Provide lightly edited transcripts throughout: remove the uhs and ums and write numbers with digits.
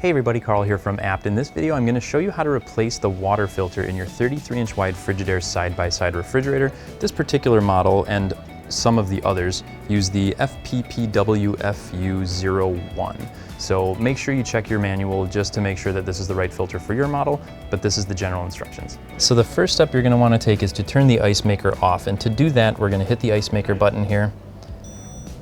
Hey everybody, Carl here from Apt. In this video, I'm going to show you how to replace the water filter in your 33-inch wide Frigidaire side-by-side refrigerator. This particular model and some of the others use the FPPWFU01. So make sure you check your manual just to make sure that this is the right filter for your model, but this is the general instructions. So the first step you're going to want to take is to turn the ice maker off, and to do that we're going to hit the ice maker button here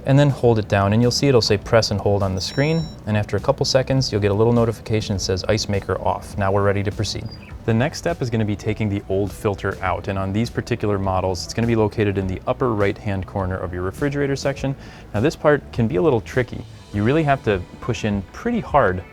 and then hold it down, and you'll see it'll say press and hold on the screen, and after a couple seconds you'll get a little notification that says ice maker off. Now we're ready to proceed. The next step is going to be taking the old filter out, and on these particular models it's going to be located in the upper right hand corner of your refrigerator section. Now this part can be a little tricky. You really have to push in pretty hard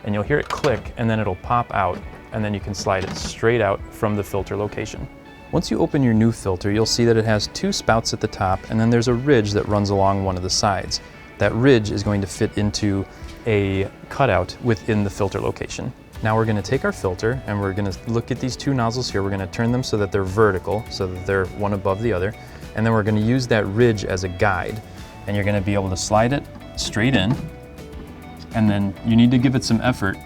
and you'll hear it click, and then it'll pop out, and then you can slide it straight out from the filter location. Once you open your new filter, you'll see that it has two spouts at the top, and then there's a ridge that runs along one of the sides. That ridge is going to fit into a cutout within the filter location. Now we're going to take our filter and we're going to look at these two nozzles here. We're going to turn them so that they're vertical, so that they're one above the other, and then we're going to use that ridge as a guide, and you're going to be able to slide it straight in, and then you need to give it some effort,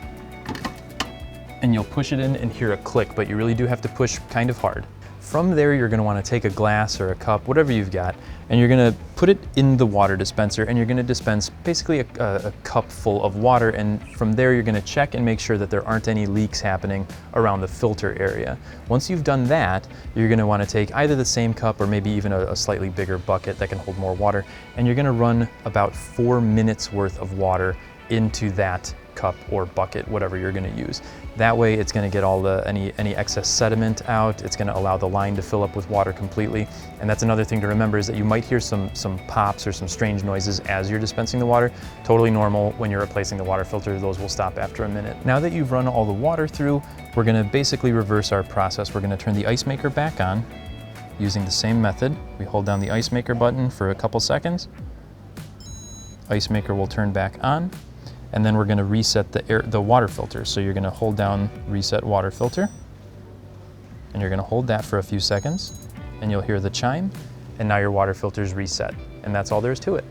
and you'll push it in and hear a click, but you really do have to push kind of hard. From there, you're going to want to take a glass or a cup, whatever you've got, and you're going to put it in the water dispenser, and you're going to dispense basically a cup full of water, and from there you're going to check and make sure that there aren't any leaks happening around the filter area. Once you've done that, you're going to want to take either the same cup or maybe even a slightly bigger bucket that can hold more water, and you're going to run about 4 minutes worth of water into that cup or bucket, whatever you're going to use. That way it's going to get all the any excess sediment out. It's going to allow the line to fill up with water completely. And that's another thing to remember, is that you might hear some pops or some strange noises as you're dispensing the water. Totally normal. When you're replacing the water filter, those will stop after a minute. Now that you've run all the water through, we're going to basically reverse our process. We're going to turn the ice maker back on using the same method. We hold down the ice maker button for a couple seconds. Ice maker will turn back on, and then we're going to reset the water filter. So you're going to hold down reset water filter, and you're going to hold that for a few seconds, and you'll hear the chime, and now your water filter is reset. And that's all there is to it.